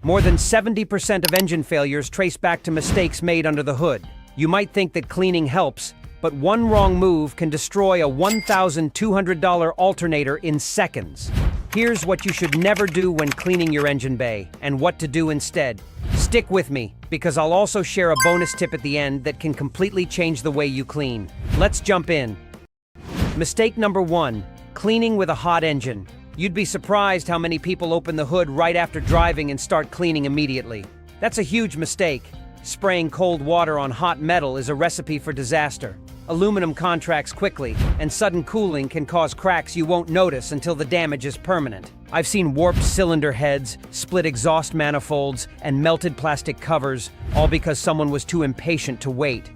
More than 70% of engine failures trace back to mistakes made under the hood. You might think that cleaning helps, but one wrong move can destroy a $1,200 alternator in seconds. Here's what you should never do when cleaning your engine bay, and what to do instead. Stick with me, because I'll also share a bonus tip at the end that can completely change the way you clean. Let's jump in. Mistake number 1, cleaning with a hot engine. You'd be surprised how many people open the hood right after driving and start cleaning immediately. That's a huge mistake. Spraying cold water on hot metal is a recipe for disaster. Aluminum contracts quickly, and sudden cooling can cause cracks you won't notice until the damage is permanent. I've seen warped cylinder heads, split exhaust manifolds, and melted plastic covers, all because someone was too impatient to wait.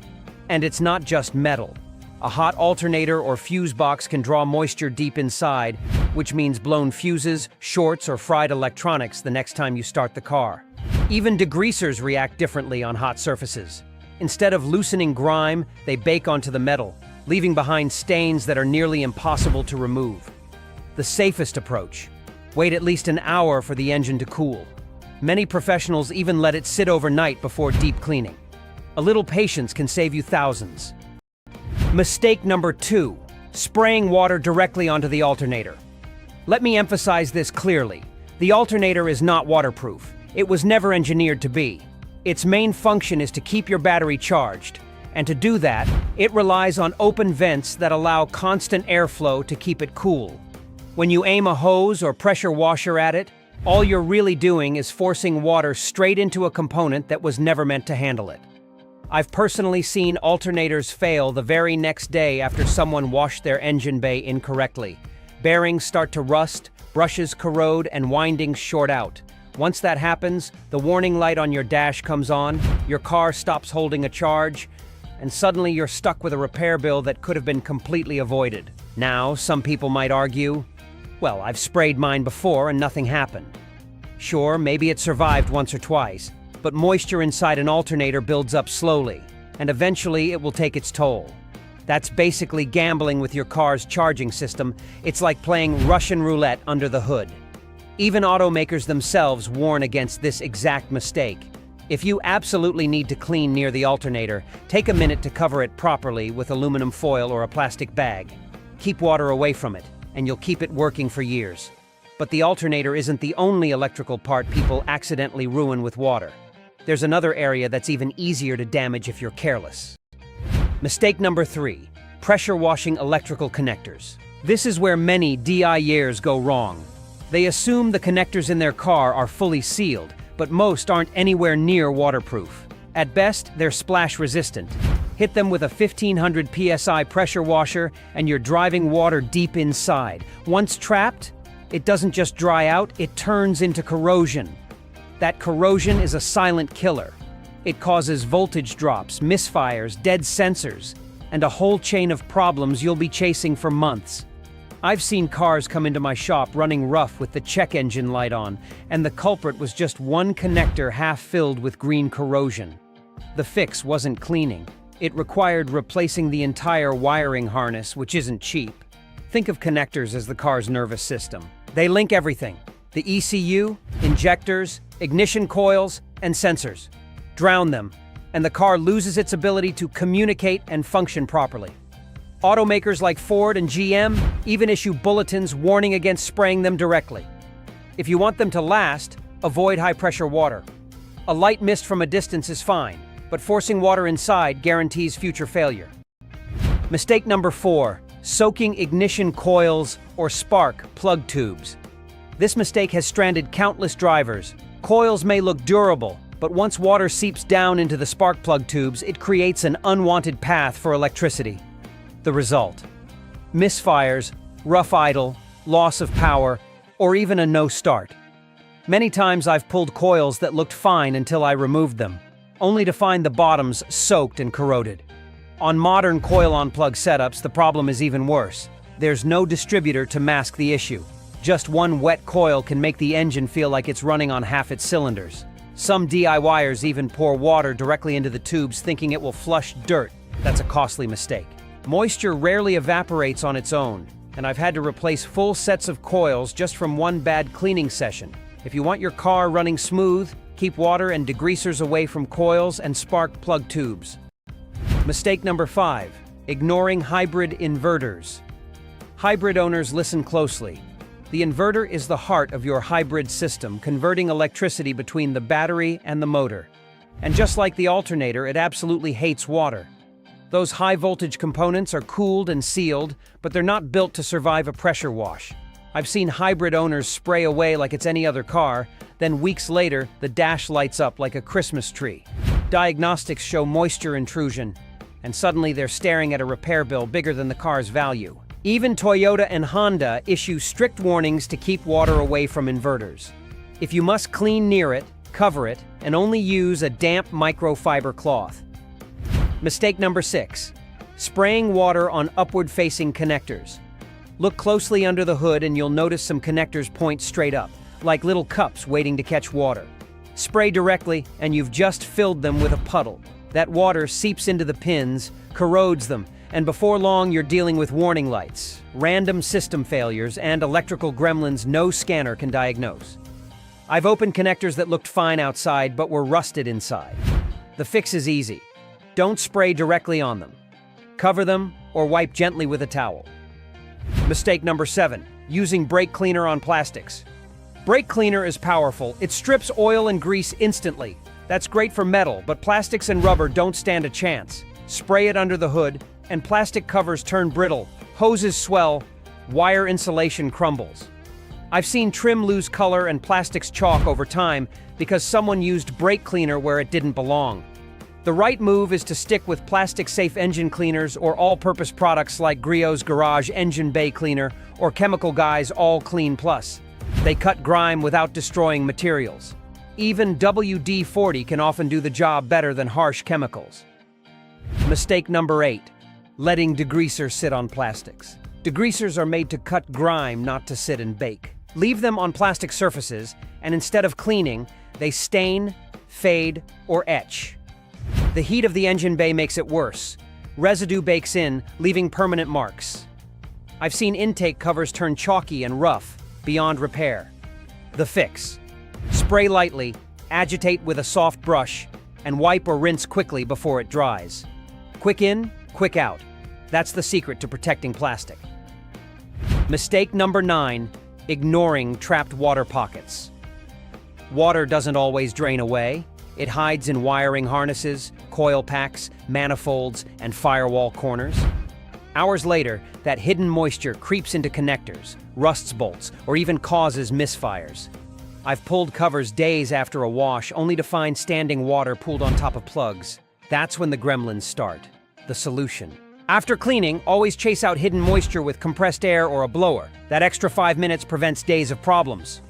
And it's not just metal. A hot alternator or fuse box can draw moisture deep inside, which means blown fuses, shorts, or fried electronics the next time you start the car. Even degreasers react differently on hot surfaces. Instead of loosening grime, they bake onto the metal, leaving behind stains that are nearly impossible to remove. The safest approach: wait at least an hour for the engine to cool. Many professionals even let it sit overnight before deep cleaning. A little patience can save you thousands. Mistake number 2, spraying water directly onto the alternator. Let me emphasize this clearly. The alternator is not waterproof. It was never engineered to be. Its main function is to keep your battery charged, and to do that, it relies on open vents that allow constant airflow to keep it cool. When you aim a hose or pressure washer at it, all you're really doing is forcing water straight into a component that was never meant to handle it. I've personally seen alternators fail the very next day after someone washed their engine bay incorrectly. Bearings start to rust, brushes corrode, and windings short out. Once that happens, the warning light on your dash comes on, your car stops holding a charge, and suddenly you're stuck with a repair bill that could have been completely avoided. Now, some people might argue, well, I've sprayed mine before and nothing happened. Sure, maybe it survived once or twice, but moisture inside an alternator builds up slowly, and eventually it will take its toll. That's basically gambling with your car's charging system. It's like playing Russian roulette under the hood. Even automakers themselves warn against this exact mistake. If you absolutely need to clean near the alternator, take a minute to cover it properly with aluminum foil or a plastic bag. Keep water away from it, and you'll keep it working for years. But the alternator isn't the only electrical part people accidentally ruin with water. There's another area that's even easier to damage if you're careless. Mistake number 3, pressure washing electrical connectors. This is where many DIYers go wrong. They assume the connectors in their car are fully sealed, but most aren't anywhere near waterproof. At best, they're splash resistant. Hit them with a 1500 psi pressure washer and you're driving water deep inside. Once trapped, it doesn't just dry out, it turns into corrosion. That corrosion is a silent killer. It causes voltage drops, misfires, dead sensors, and a whole chain of problems you'll be chasing for months. I've seen cars come into my shop running rough with the check engine light on, and the culprit was just one connector half filled with green corrosion. The fix wasn't cleaning. It required replacing the entire wiring harness, which isn't cheap. Think of connectors as the car's nervous system. They link everything: the ECU, injectors, ignition coils, and sensors. Drown them, and the car loses its ability to communicate and function properly. Automakers like Ford and GM even issue bulletins warning against spraying them directly. If you want them to last, avoid high-pressure water. A light mist from a distance is fine, but forcing water inside guarantees future failure. Mistake number 4, soaking ignition coils or spark plug tubes. This mistake has stranded countless drivers. Coils may look durable, but once water seeps down into the spark plug tubes, it creates an unwanted path for electricity. The result: misfires, rough idle, loss of power, or even a no start. Many times I've pulled coils that looked fine until I removed them, only to find the bottoms soaked and corroded. On modern coil-on-plug setups, the problem is even worse. There's no distributor to mask the issue. Just one wet coil can make the engine feel like it's running on half its cylinders. Some DIYers even pour water directly into the tubes thinking it will flush dirt. That's a costly mistake. Moisture rarely evaporates on its own, and I've had to replace full sets of coils just from one bad cleaning session. If you want your car running smooth, keep water and degreasers away from coils and spark plug tubes. Mistake number 5. Ignoring hybrid inverters. Hybrid owners, listen closely. The inverter is the heart of your hybrid system, converting electricity between the battery and the motor. And just like the alternator, it absolutely hates water. Those high-voltage components are cooled and sealed, but they're not built to survive a pressure wash. I've seen hybrid owners spray away like it's any other car, then weeks later, the dash lights up like a Christmas tree. Diagnostics show moisture intrusion, and suddenly they're staring at a repair bill bigger than the car's value. Even Toyota and Honda issue strict warnings to keep water away from inverters. If you must clean near it, cover it, and only use a damp microfiber cloth. Mistake number 6. Spraying water on upward-facing connectors. Look closely under the hood and you'll notice some connectors point straight up, like little cups waiting to catch water. Spray directly and you've just filled them with a puddle. That water seeps into the pins, corrodes them, and before long you're dealing with warning lights, random system failures, and electrical gremlins no scanner can diagnose. I've opened connectors that looked fine outside but were rusted inside. The fix is easy. Don't spray directly on them. Cover them or wipe gently with a towel. Mistake number 7. Using brake cleaner on plastics. Brake cleaner is powerful. It strips oil and grease instantly. That's great for metal, but plastics and rubber don't stand a chance. Spray it under the hood, and plastic covers turn brittle, hoses swell, wire insulation crumbles. I've seen trim lose color and plastics chalk over time because someone used brake cleaner where it didn't belong. The right move is to stick with plastic-safe engine cleaners or all-purpose products like Griot's Garage Engine Bay Cleaner or Chemical Guy's All Clean Plus. They cut grime without destroying materials. Even WD-40 can often do the job better than harsh chemicals. Mistake number 8. Letting degreasers sit on plastics. Degreasers are made to cut grime, not to sit and bake. Leave them on plastic surfaces, and instead of cleaning, they stain, fade, or etch. The heat of the engine bay makes it worse. Residue bakes in, leaving permanent marks. I've seen intake covers turn chalky and rough, beyond repair. The fix. Spray lightly, agitate with a soft brush, and wipe or rinse quickly before it dries. Quick in, quick out. That's the secret to protecting plastic. Mistake number 9. Ignoring trapped water pockets. Water doesn't always drain away. It hides in wiring harnesses, coil packs, manifolds, and firewall corners. Hours later, that hidden moisture creeps into connectors, rusts bolts, or even causes misfires. I've pulled covers days after a wash only to find standing water pooled on top of plugs. That's when the gremlins start. The solution. After cleaning, always chase out hidden moisture with compressed air or a blower. That extra 5 minutes prevents days of problems.